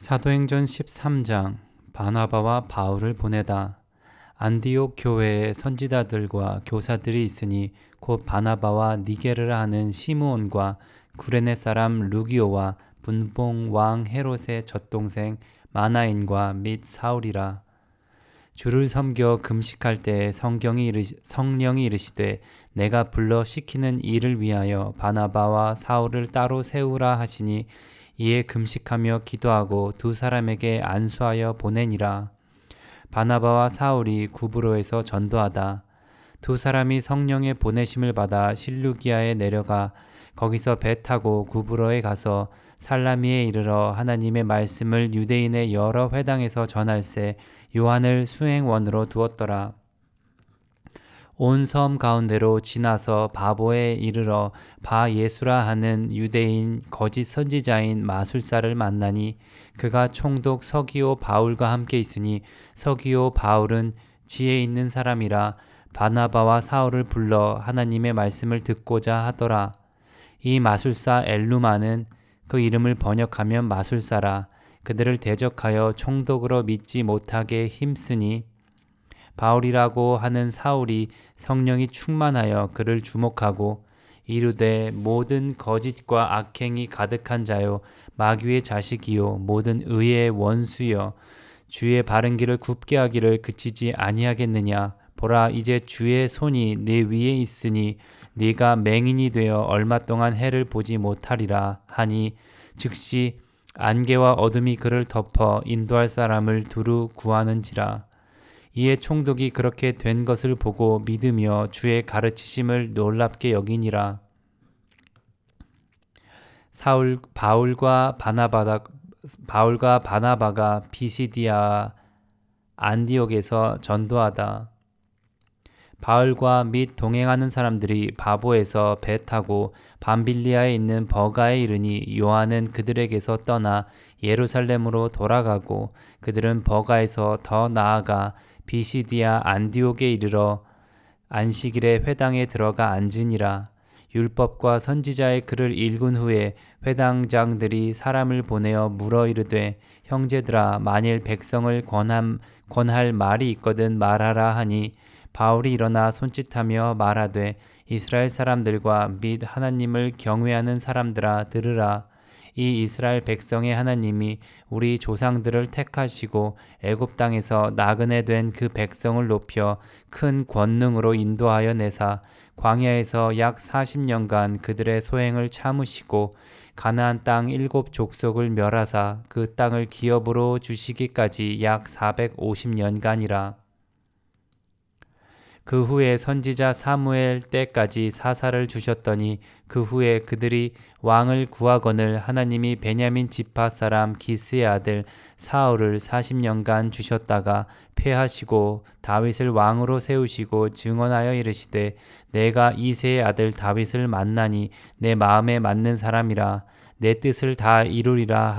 사도행전 13장. 바나바와 바울을 보내다. 안디옥 교회에 선지자들과 교사들이 있으니 곧 바나바와 니게르라 하는 시므온과 구레네 사람 루기오와 분봉 왕 헤롯의 젖동생 마나인과 및 사울이라. 주를 섬겨 금식할 때에 성령이 이르시되 내가 불러 시키는 일을 위하여 바나바와 사울을 따로 세우라 하시니 이에 금식하며 기도하고 두 사람에게 안수하여 보내니라. 바나바와 사울이 구브로에서 전도하다. 두 사람이 성령의 보내심을 받아 실루기아에 내려가 거기서 배 타고 구브로에 가서 살라미에 이르러 하나님의 말씀을 유대인의 여러 회당에서 전할세 요한을 수행원으로 두었더라. 온 섬 가운데로 지나서 바보에 이르러 바 예수라 하는 유대인 거짓 선지자인 마술사를 만나니 그가 총독 서기오 바울과 함께 있으니 서기오 바울은 지혜 있는 사람이라 바나바와 사울을 불러 하나님의 말씀을 듣고자 하더라. 이 마술사 엘루마는 그 이름을 번역하면 마술사라. 그들을 대적하여 총독으로 믿지 못하게 힘쓰니 바울이라고 하는 사울이 성령이 충만하여 그를 주목하고 이르되 모든 거짓과 악행이 가득한 자요 마귀의 자식이요 모든 의의 원수여 주의 바른 길을 굽게 하기를 그치지 아니하겠느냐. 보라 이제 주의 손이 네 위에 있으니 네가 맹인이 되어 얼마 동안 해를 보지 못하리라 하니 즉시 안개와 어둠이 그를 덮어 인도할 사람을 두루 구하는지라. 이에 총독이 그렇게 된 것을 보고 믿으며 주의 가르치심을 놀랍게 여기니라. 바울과 바나바가 비시디아 안디옥에서 전도하다. 바울과 및 동행하는 사람들이 바보에서 배 타고 밤빌리아에 있는 버가에 이르니 요한은 그들에게서 떠나 예루살렘으로 돌아가고 그들은 버가에서 더 나아가 비시디아 안디옥에 이르러 안식일에 회당에 들어가 앉으니라. 율법과 선지자의 글을 읽은 후에 회당장들이 사람을 보내어 물어 이르되 형제들아 만일 백성을 권할 말이 있거든 말하라 하니 바울이 일어나 손짓하며 말하되 이스라엘 사람들과 및 하나님을 경외하는 사람들아 들으라. 이 이스라엘 백성의 하나님이 우리 조상들을 택하시고 애굽 땅에서 나그네 된 그 백성을 높여 큰 권능으로 인도하여 내사 광야에서 약 40년간 그들의 소행을 참으시고 가나안 땅 7 족속을 멸하사 그 땅을 기업으로 주시기까지 약 450년간이라. 그 후에 선지자 사무엘 때까지 사사를 주셨더니 그 후에 그들이 왕을 구하거늘 하나님이 베냐민 지파 사람 기스의 아들 사울을 40년간 주셨다가 패하시고 다윗을 왕으로 세우시고 증언하여 이르시되 내가 이새의 아들 다윗을 만나니 내 마음에 맞는 사람이라 내 뜻을 다 이루리라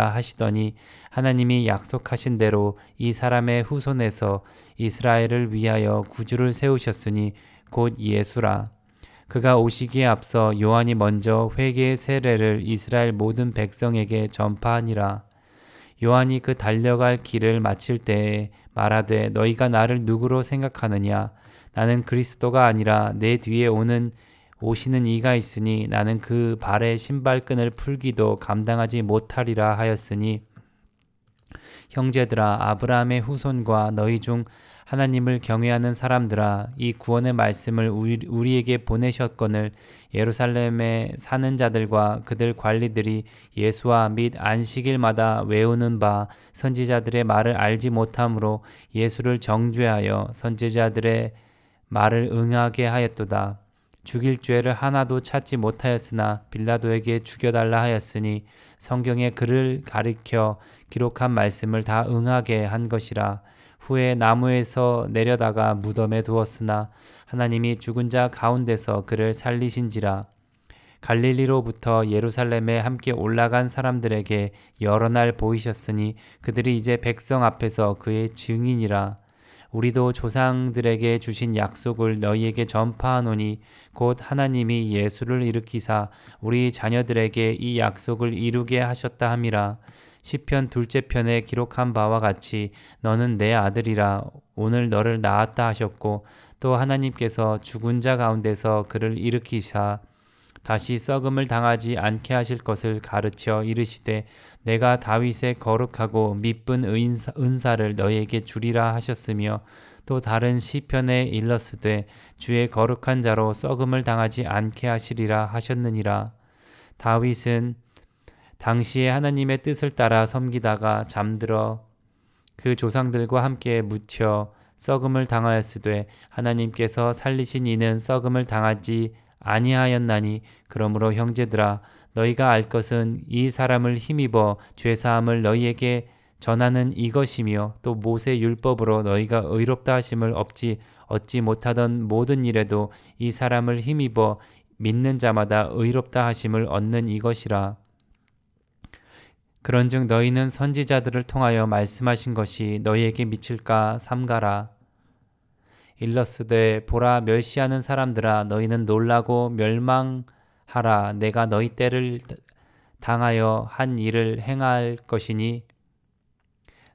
하시더니 하나님이 약속하신 대로 이 사람의 후손에서 이스라엘을 위하여 구주를 세우셨으니 곧 예수라. 그가 오시기에 앞서 요한이 먼저 회개의 세례를 이스라엘 모든 백성에게 전파하니라. 요한이 그 달려갈 길을 마칠 때에 말하되 너희가 나를 누구로 생각하느냐. 나는 그리스도가 아니라 내 뒤에 오시는 이가 있으니 나는 그 발의 신발끈을 풀기도 감당하지 못하리라 하였으니 형제들아 아브라함의 후손과 너희 중 하나님을 경외하는 사람들아 이 구원의 말씀을 우리에게 보내셨거늘 예루살렘에 사는 자들과 그들 관리들이 예수와 및 안식일마다 외우는 바 선지자들의 말을 알지 못함으로 예수를 정죄하여 선지자들의 말을 응하게 하였도다. 죽일 죄를 하나도 찾지 못하였으나 빌라도에게 죽여달라 하였으니 성경에 그를 가리켜 기록한 말씀을 다 응하게 한 것이라. 후에 나무에서 내려다가 무덤에 두었으나 하나님이 죽은 자 가운데서 그를 살리신지라. 갈릴리로부터 예루살렘에 함께 올라간 사람들에게 여러 날 보이셨으니 그들이 이제 백성 앞에서 그의 증인이라. 우리도 조상들에게 주신 약속을 너희에게 전파하노니 곧 하나님이 예수를 일으키사 우리 자녀들에게 이 약속을 이루게 하셨다 함이라. 시편 둘째 편에 기록한 바와 같이 너는 내 아들이라 오늘 너를 낳았다 하셨고, 또 하나님께서 죽은 자 가운데서 그를 일으키사 다시 썩음을 당하지 않게 하실 것을 가르쳐 이르시되 내가 다윗의 거룩하고 미쁜 은사를 너희에게 주리라 하셨으며, 또 다른 시편에 일렀으되 주의 거룩한 자로 썩음을 당하지 않게 하시리라 하셨느니라. 다윗은 당시에 하나님의 뜻을 따라 섬기다가 잠들어 그 조상들과 함께 묻혀 썩음을 당하였으되 하나님께서 살리신 이는 썩음을 당하지 아니하였나니, 그러므로 형제들아 너희가 알 것은 이 사람을 힘입어 죄사함을 너희에게 전하는 이것이며, 또 모세 율법으로 너희가 의롭다 하심을 얻지 못하던 모든 일에도 이 사람을 힘입어 믿는 자마다 의롭다 하심을 얻는 이것이라. 그런즉 너희는 선지자들을 통하여 말씀하신 것이 너희에게 미칠까 삼가라. 일러스되 보라, 멸시하는 사람들아 너희는 놀라고 멸망하라. 내가 너희 때를 당하여 한 일을 행할 것이니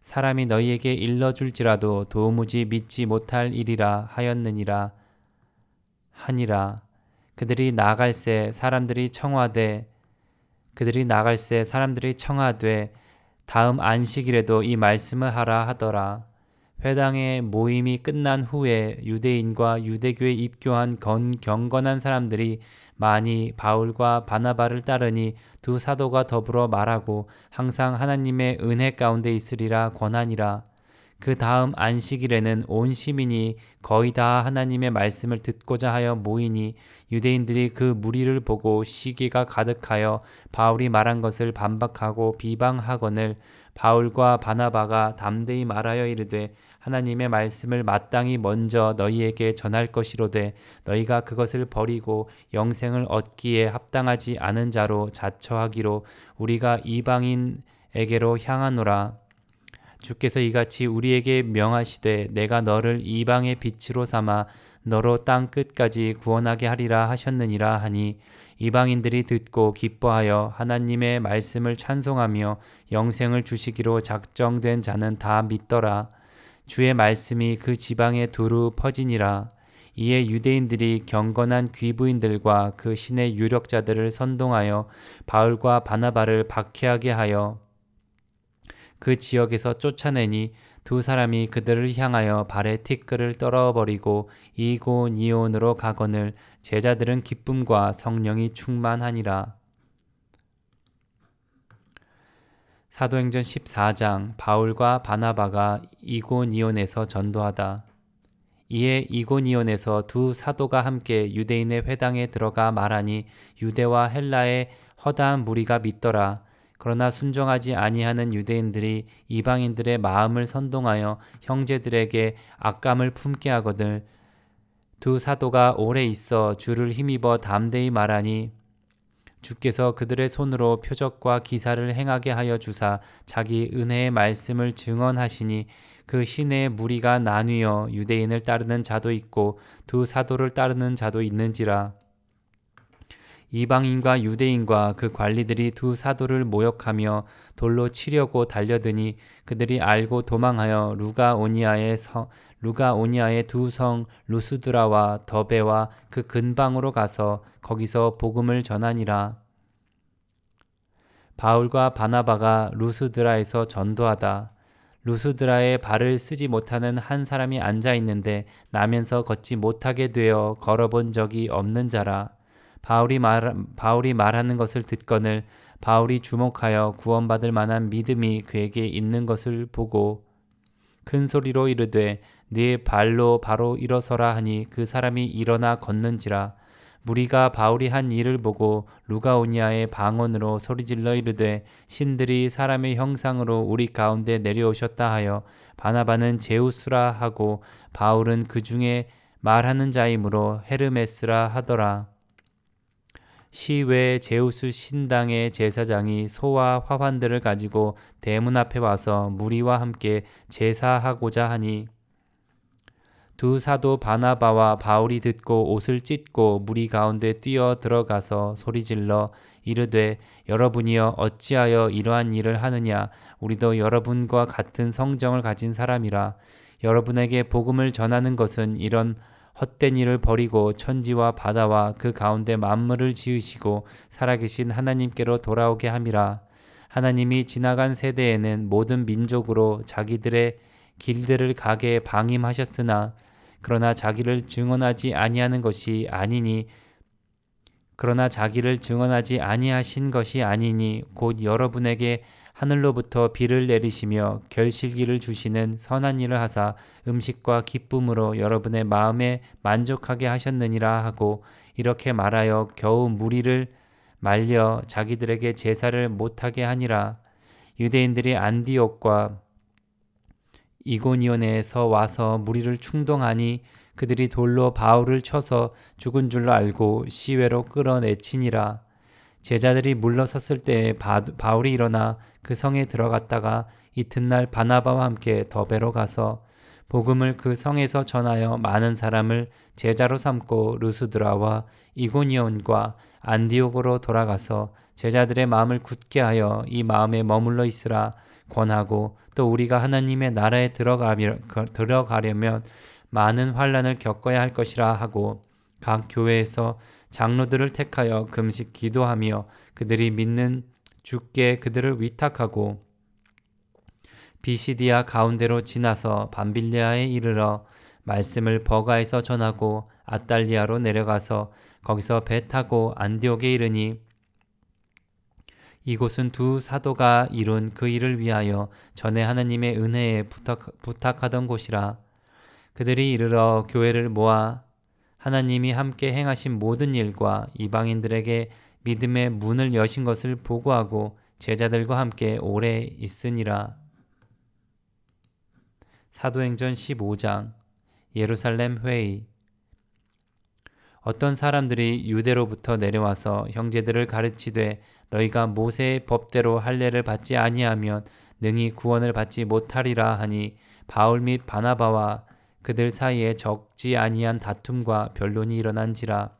사람이 너희에게 일러줄지라도 도무지 믿지 못할 일이라 하였느니라 하니라. 그들이 나갈새 사람들이 청하되 다음 안식일에도 이 말씀을 하라 하더라. 회당의 모임이 끝난 후에 유대인과 유대교에 입교한 경건한 사람들이 많이 바울과 바나바를 따르니 두 사도가 더불어 말하고 항상 하나님의 은혜 가운데 있으리라 권하니라. 그 다음 안식일에는 온 시민이 거의 다 하나님의 말씀을 듣고자 하여 모이니 유대인들이 그 무리를 보고 시기가 가득하여 바울이 말한 것을 반박하고 비방하거늘 바울과 바나바가 담대히 말하여 이르되 하나님의 말씀을 마땅히 먼저 너희에게 전할 것이로되 너희가 그것을 버리고 영생을 얻기에 합당하지 않은 자로 자처하기로 우리가 이방인에게로 향하노라. 주께서 이같이 우리에게 명하시되 내가 너를 이방의 빛으로 삼아 너로 땅 끝까지 구원하게 하리라 하셨느니라 하니, 이방인들이 듣고 기뻐하여 하나님의 말씀을 찬송하며 영생을 주시기로 작정된 자는 다 믿더라. 주의 말씀이 그 지방에 두루 퍼지니라. 이에 유대인들이 경건한 귀부인들과 그 신의 유력자들을 선동하여 바울과 바나바를 박해하게 하여 그 지역에서 쫓아내니 두 사람이 그들을 향하여 발에 티끌을 떨어버리고 이고니온으로 가거늘 제자들은 기쁨과 성령이 충만하니라. 사도행전 14장. 바울과 바나바가 이고니온에서 전도하다. 이에 이고니온에서 두 사도가 함께 유대인의 회당에 들어가 말하니 유대와 헬라의 허다한 무리가 믿더라. 그러나 순종하지 아니하는 유대인들이 이방인들의 마음을 선동하여 형제들에게 악감을 품게 하거늘 두 사도가 오래 있어 주를 힘입어 담대히 말하니 주께서 그들의 손으로 표적과 기사를 행하게 하여 주사 자기 은혜의 말씀을 증언하시니 그 시내의 무리가 나뉘어 유대인을 따르는 자도 있고 두 사도를 따르는 자도 있는지라. 이방인과 유대인과 그 관리들이 두 사도를 모욕하며 돌로 치려고 달려드니 그들이 알고 도망하여 루가오니아의 두 성 루스드라와 더베와 그 근방으로 가서 거기서 복음을 전하니라. 바울과 바나바가 루스드라에서 전도하다. 루스드라에 발을 쓰지 못하는 한 사람이 앉아 있는데 나면서 걷지 못하게 되어 걸어본 적이 없는 자라. 바울이 말하는 것을 듣거늘 바울이 주목하여 구원받을 만한 믿음이 그에게 있는 것을 보고 큰 소리로 이르되 네 발로 바로 일어서라 하니 그 사람이 일어나 걷는지라. 무리가 바울이 한 일을 보고 루가오니아의 방언으로 소리질러 이르되 신들이 사람의 형상으로 우리 가운데 내려오셨다 하여 바나바는 제우스라 하고 바울은 그 중에 말하는 자이므로 헤르메스라 하더라. 시외 제우스 신당의 제사장이 소와 화환들을 가지고 대문 앞에 와서 무리와 함께 제사하고자 하니 두 사도 바나바와 바울이 듣고 옷을 찢고 무리 가운데 뛰어 들어가서 소리질러 이르되 여러분이여 어찌하여 이러한 일을 하느냐. 우리도 여러분과 같은 성정을 가진 사람이라. 여러분에게 복음을 전하는 것은 이런 헛된 일을 버리고 천지와 바다와 그 가운데 만물을 지으시고 살아계신 하나님께로 돌아오게 함이라. 하나님이 지나간 세대에는 모든 민족으로 자기들의 길들을 가게 방임하셨으나 그러나 자기를 증언하지 아니하신 것이 아니니 곧 여러분에게 하늘로부터 비를 내리시며 결실기를 주시는 선한 일을 하사 음식과 기쁨으로 여러분의 마음에 만족하게 하셨느니라 하고 이렇게 말하여 겨우 무리를 말려 자기들에게 제사를 못하게 하니라. 유대인들이 안디옥과 이고니온에서 와서 무리를 충동하니 그들이 돌로 바울을 쳐서 죽은 줄로 알고 시외로 끌어내치니라. 제자들이 물러섰을 때 바울이 일어나 그 성에 들어갔다가 이튿날 바나바와 함께 더베로 가서 복음을 그 성에서 전하여 많은 사람을 제자로 삼고 루스드라와 이고니온과 안디옥으로 돌아가서 제자들의 마음을 굳게 하여 이 마음에 머물러 있으라 권하고 또 우리가 하나님의 나라에 들어가려면 많은 환난을 겪어야 할 것이라 하고 각 교회에서 장로들을 택하여 금식 기도하며 그들이 믿는 주께 그들을 위탁하고 비시디아 가운데로 지나서 밤빌리아에 이르러 말씀을 버가에서 전하고 아달리아로 내려가서 거기서 배 타고 안디옥에 이르니 이곳은 두 사도가 이룬 그 일을 위하여 전에 하나님의 은혜에 부탁하던 곳이라. 그들이 이르러 교회를 모아 하나님이 함께 행하신 모든 일과 이방인들에게 믿음의 문을 여신 것을 보고하고 제자들과 함께 오래 있으니라. 사도행전 15장 예루살렘 회의. 어떤 사람들이 유대로부터 내려와서 형제들을 가르치되 너희가 모세의 법대로 할례를 받지 아니하면 능히 구원을 받지 못하리라 하니 바울 및 바나바와 그들 사이에 적지 아니한 다툼과 변론이 일어난지라.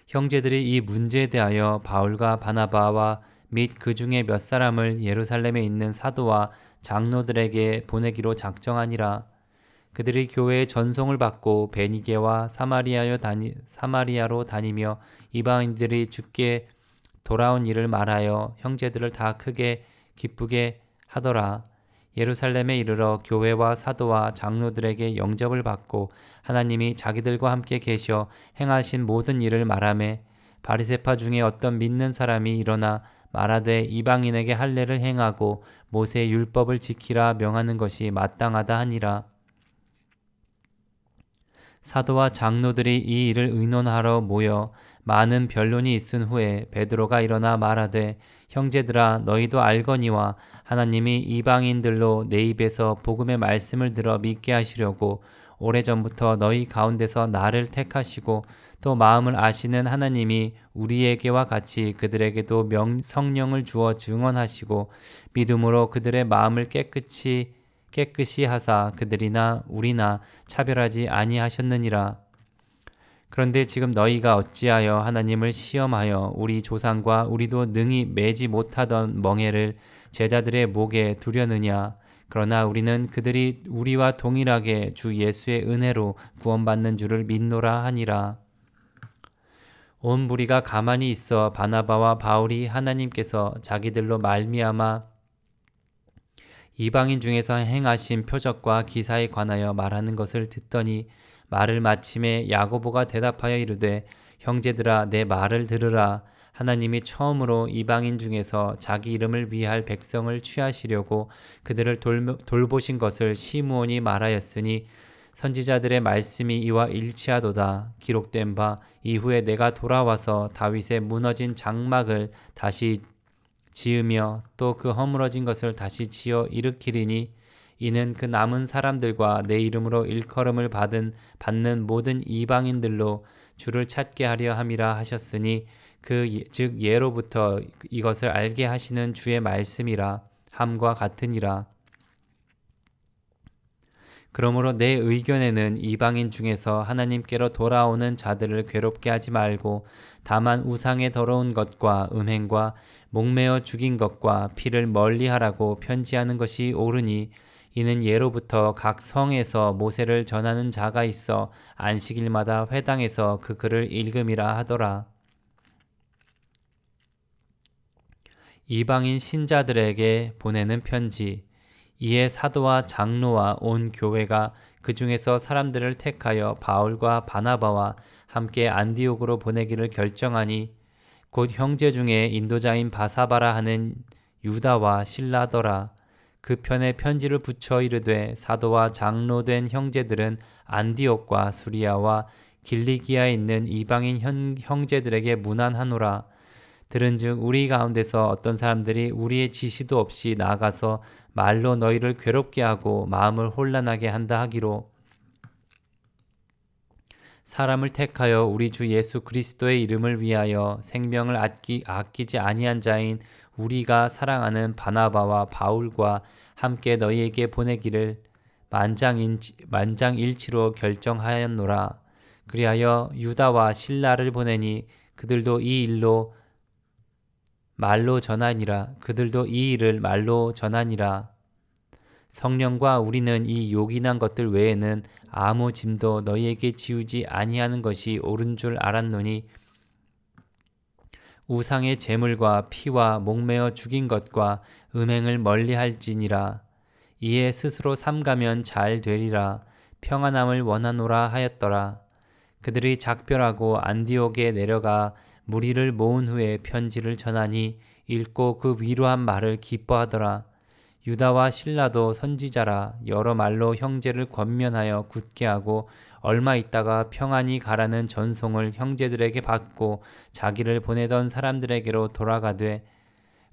형제들이 이 문제에 대하여 바울과 바나바와 및 그 중에 몇 사람을 예루살렘에 있는 사도와 장로들에게 보내기로 작정하니라. 그들이 교회의 전송을 받고 베니게와 사마리아로 다니며 이방인들이 주께 돌아온 일을 말하여 형제들을 다 크게 기쁘게 하더라. 예루살렘에 이르러 교회와 사도와 장로들에게 영접을 받고 하나님이 자기들과 함께 계셔 행하신 모든 일을 말하매 바리새파 중에 어떤 믿는 사람이 일어나 말하되 이방인에게 할례를 행하고 모세의 율법을 지키라 명하는 것이 마땅하다 하니라. 사도와 장로들이 이 일을 의논하러 모여 많은 변론이 있은 후에 베드로가 일어나 말하되 형제들아 너희도 알거니와 하나님이 이방인들로 내 입에서 복음의 말씀을 들어 믿게 하시려고 오래전부터 너희 가운데서 나를 택하시고 또 마음을 아시는 하나님이 우리에게와 같이 그들에게도 성령을 주어 증언하시고 믿음으로 그들의 마음을 깨끗이 하사 그들이나 우리나 차별하지 아니하셨느니라. 그런데 지금 너희가 어찌하여 하나님을 시험하여 우리 조상과 우리도 능히 매지 못하던 멍에를 제자들의 목에 두려느냐. 그러나 우리는 그들이 우리와 동일하게 주 예수의 은혜로 구원받는 줄을 믿노라 하니라. 온 무리가 가만히 있어 바나바와 바울이 하나님께서 자기들로 말미암아 이방인 중에서 행하신 표적과 기사에 관하여 말하는 것을 듣더니 말을 마침에 야고보가 대답하여 이르되 형제들아 내 말을 들으라. 하나님이 처음으로 이방인 중에서 자기 이름을 위할 백성을 취하시려고 그들을 돌보신 것을 시므온이 말하였으니 선지자들의 말씀이 이와 일치하도다. 기록된 바 이후에 내가 돌아와서 다윗의 무너진 장막을 다시 지으며 또 그 허물어진 것을 다시 지어 일으키리니 이는 그 남은 사람들과 내 이름으로 일컬음을 받는 모든 이방인들로 주를 찾게 하려 함이라 하셨으니 즉 예로부터 이것을 알게 하시는 주의 말씀이라 함과 같으니라. 그러므로 내 의견에는 이방인 중에서 하나님께로 돌아오는 자들을 괴롭게 하지 말고 다만 우상의 더러운 것과 음행과 목매어 죽인 것과 피를 멀리하라고 편지하는 것이 옳으니 이는 예로부터 각 성에서 모세를 전하는 자가 있어 안식일마다 회당에서 그 글을 읽음이라 하더라. 이방인 신자들에게 보내는 편지. 이에 사도와 장로와 온 교회가 그 중에서 사람들을 택하여 바울과 바나바와 함께 안디옥으로 보내기를 결정하니 곧 형제 중에 인도자인 바사바라 하는 유다와 실라더라. 그 편에 편지를 붙여 이르되 사도와 장로된 형제들은 안디옥과 수리아와 길리기아에 있는 이방인 형제들에게 문안하노라. 들은즉 우리 가운데서 어떤 사람들이 우리의 지시도 없이 나아가서 말로 너희를 괴롭게 하고 마음을 혼란하게 한다 하기로 사람을 택하여 우리 주 예수 그리스도의 이름을 위하여 생명을 아끼지 아니한 자인 우리가 사랑하는 바나바와 바울과 함께 너희에게 보내기를 만장일치로 결정하였노라. 그리하여 유다와 실라를 보내니 그들도 이 일을 말로 전하니라. 성령과 우리는 이 요긴한 것들 외에는 아무 짐도 너희에게 지우지 아니하는 것이 옳은 줄 알았노니 우상의 제물과 피와 목매어 죽인 것과 음행을 멀리할지니라. 이에 스스로 삼가면 잘 되리라. 평안함을 원하노라 하였더라. 그들이 작별하고 안디옥에 내려가 무리를 모은 후에 편지를 전하니 읽고 그 위로한 말을 기뻐하더라. 유다와 실라도 선지자라 여러 말로 형제를 권면하여 굳게 하고 얼마 있다가 평안히 가라는 전송을 형제들에게 받고 자기를 보내던 사람들에게로 돌아가되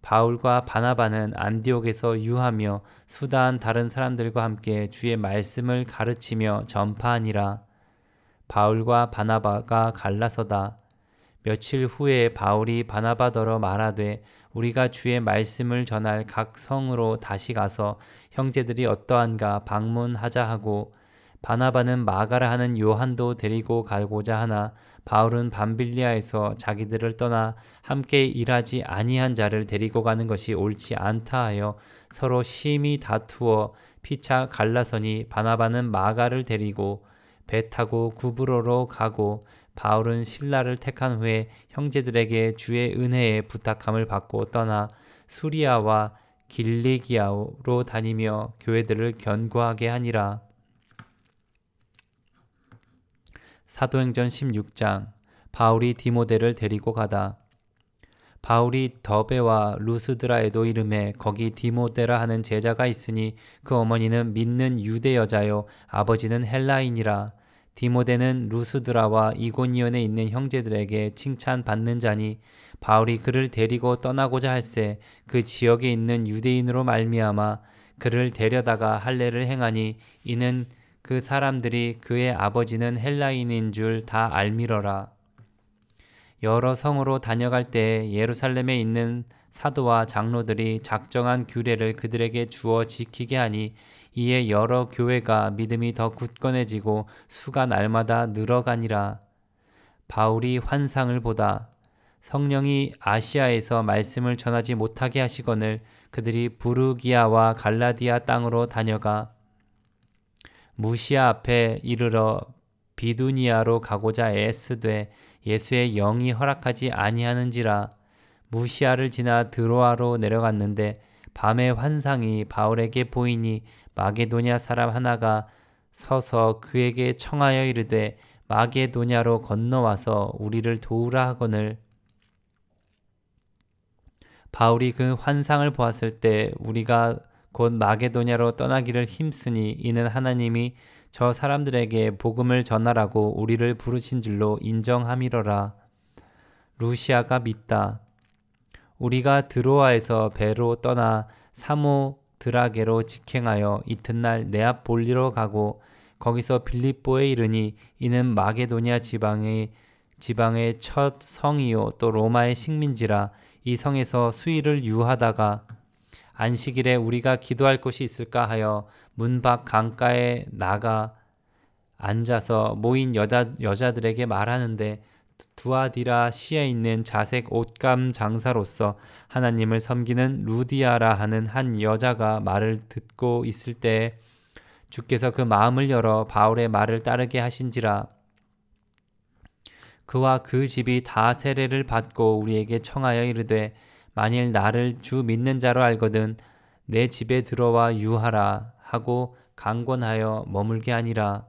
바울과 바나바는 안디옥에서 유하며 수다한 다른 사람들과 함께 주의 말씀을 가르치며 전파하니라. 바울과 바나바가 갈라서다. 며칠 후에 바울이 바나바더러 말하되 우리가 주의 말씀을 전할 각 성으로 다시 가서 형제들이 어떠한가 방문하자 하고 바나바는 마가라 하는 요한도 데리고 가고자 하나 바울은 밤빌리아에서 자기들을 떠나 함께 일하지 아니한 자를 데리고 가는 것이 옳지 않다 하여 서로 심히 다투어 피차 갈라서니 바나바는 마가를 데리고 배 타고 구브로로 가고 바울은 실라를 택한 후에 형제들에게 주의 은혜에 부탁함을 받고 떠나 수리아와 길리기아로 다니며 교회들을 견고하게 하니라. 사도행전 16장. 바울이 디모데를 데리고 가다. 바울이 더베와 루스드라에도 이르매 거기 디모데라 하는 제자가 있으니 그 어머니는 믿는 유대 여자요 아버지는 헬라인이라. 디모데는 루스드라와 이고니온에 있는 형제들에게 칭찬받는 자니 바울이 그를 데리고 떠나고자 할새 그 지역에 있는 유대인으로 말미암아 그를 데려다가 할례를 행하니 이는 그 사람들이 그의 아버지는 헬라인인 줄 다 알미러라. 여러 성으로 다녀갈 때 예루살렘에 있는 사도와 장로들이 작정한 규례를 그들에게 주어 지키게 하니 이에 여러 교회가 믿음이 더 굳건해지고 수가 날마다 늘어가니라. 바울이 환상을 보다. 성령이 아시아에서 말씀을 전하지 못하게 하시거늘 그들이 부르기아와 갈라디아 땅으로 다녀가 무시아 앞에 이르러 비두니아로 가고자 애쓰되 예수의 영이 허락하지 아니하는지라. 무시아를 지나 드로아로 내려갔는데 밤에 환상이 바울에게 보이니 마게도냐 사람 하나가 서서 그에게 청하여 이르되 마게도냐로 건너와서 우리를 도우라 하거늘 바울이 그 환상을 보았을 때 우리가 곧 마게도냐로 떠나기를 힘쓰니 이는 하나님이 저 사람들에게 복음을 전하라고 우리를 부르신 줄로 인정함이러라. 루시아가 믿다. 우리가 드로아에서 배로 떠나 사모드라게로 직행하여 이튿날 네아폴리로 가고 거기서 빌립보에 이르니 이는 마게도냐 지방의 첫 성이요 또 로마의 식민지라. 이 성에서 수일을 유하다가 안식일에 우리가 기도할 곳이 있을까 하여 문 밖 강가에 나가 앉아서 모인 여자들에게 말하는데 두아디라 시에 있는 자색 옷감 장사로서 하나님을 섬기는 루디아라 하는 한 여자가 말을 듣고 있을 때 주께서 그 마음을 열어 바울의 말을 따르게 하신지라. 그와 그 집이 다 세례를 받고 우리에게 청하여 이르되 만일 나를 주 믿는 자로 알거든 내 집에 들어와 유하라 하고 강권하여 머물게 하니라.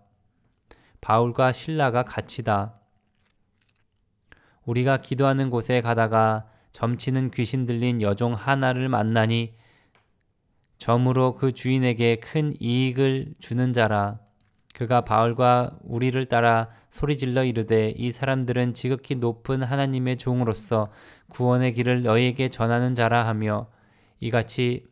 바울과 실라가 같이다. 우리가 기도하는 곳에 가다가 점치는 귀신 들린 여종 하나를 만나니 점으로 그 주인에게 큰 이익을 주는 자라. 그가 바울과 우리를 따라 소리질러 이르되 이 사람들은 지극히 높은 하나님의 종으로서 구원의 길을 너희에게 전하는 자라 하며 이같이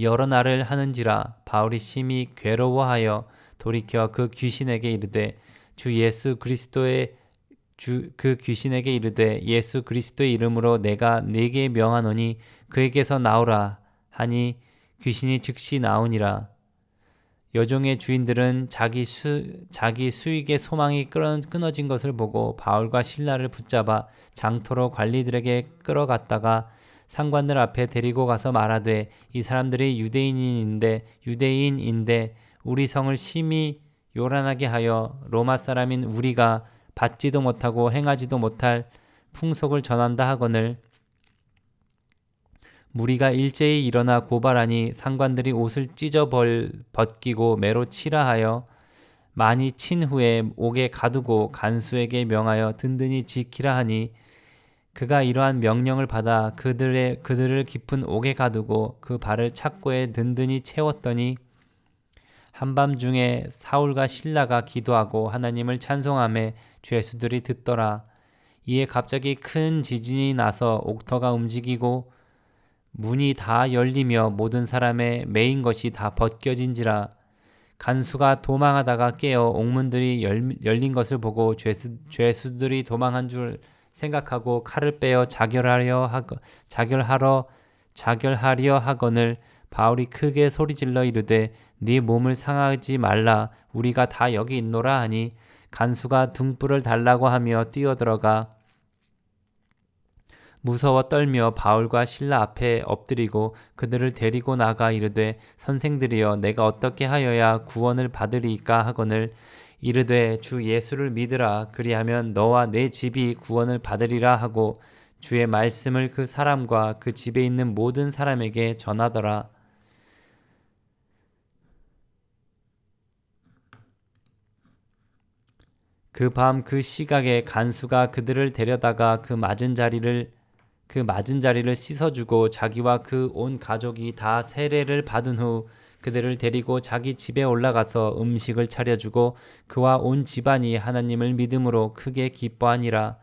여러 날을 하는지라. 바울이 심히 괴로워하여 돌이켜 그 귀신에게 이르되 그 귀신에게 이르되 예수 그리스도의 이름으로 내가 네게 명하노니 그에게서 나오라 하니 귀신이 즉시 나오니라. 여종의 주인들은 자기 수익의 소망이 끊어진 것을 보고 바울과 실라를 붙잡아 장터로 관리들에게 끌어갔다가 상관들 앞에 데리고 가서 말하되 이 사람들이 유대인인데 우리 성을 심히 요란하게 하여 로마 사람인 우리가 받지도 못하고 행하지도 못할 풍속을 전한다 하거늘 무리가 일제히 일어나 고발하니 상관들이 옷을 찢어 벗기고 매로 치라 하여 많이 친 후에 옥에 가두고 간수에게 명하여 든든히 지키라 하니 그가 이러한 명령을 받아 그들을 깊은 옥에 가두고 그 발을 착고에 든든히 채웠더니 한밤중에 사울과 실라가 기도하고 하나님을 찬송하며 죄수들이 듣더라. 이에 갑자기 큰 지진이 나서 옥터가 움직이고 문이 다 열리며 모든 사람의 매인 것이 다 벗겨진지라. 간수가 도망하다가 깨어 옥문들이 열린 것을 보고 죄수들이 도망한 줄 생각하고 칼을 빼어 자결하려 하거늘 바울이 크게 소리질러 이르되 네 몸을 상하지 말라 우리가 다 여기 있노라 하니 간수가 등불을 달라고 하며 뛰어들어가 무서워 떨며 바울과 실라 앞에 엎드리고 그들을 데리고 나가 이르되 선생들이여 내가 어떻게 하여야 구원을 받으리이까 하거늘 이르되 주 예수를 믿으라 그리하면 너와 내 집이 구원을 받으리라 하고 주의 말씀을 그 사람과 그 집에 있는 모든 사람에게 전하더라. 그 밤 그 시각에 간수가 그들을 데려다가 그 맞은 자리를 씻어주고 자기와 그 온 가족이 다 세례를 받은 후 그들을 데리고 자기 집에 올라가서 음식을 차려주고 그와 온 집안이 하나님을 믿음으로 크게 기뻐하니라.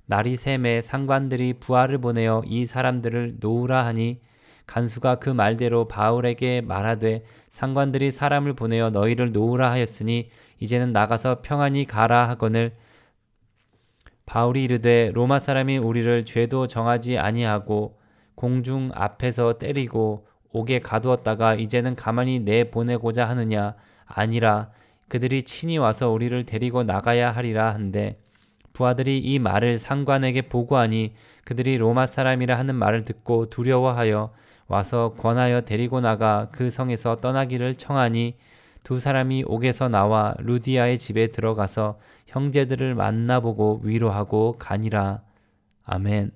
날이 새매 상관들이 부하를 보내어 이 사람들을 놓으라 하니 간수가 그 말대로 바울에게 말하되 상관들이 사람을 보내어 너희를 놓으라 하였으니 이제는 나가서 평안히 가라 하거늘 바울이 이르되 로마 사람이 우리를 죄도 정하지 아니하고 공중 앞에서 때리고 옥에 가두었다가 이제는 가만히 내보내고자 하느냐 아니라 그들이 친히 와서 우리를 데리고 나가야 하리라 한데 부하들이 이 말을 상관에게 보고하니 그들이 로마 사람이라 하는 말을 듣고 두려워하여 와서 권하여 데리고 나가 그 성에서 떠나기를 청하니 두 사람이 옥에서 나와 루디아의 집에 들어가서 형제들을 만나보고 위로하고 가니라. 아멘.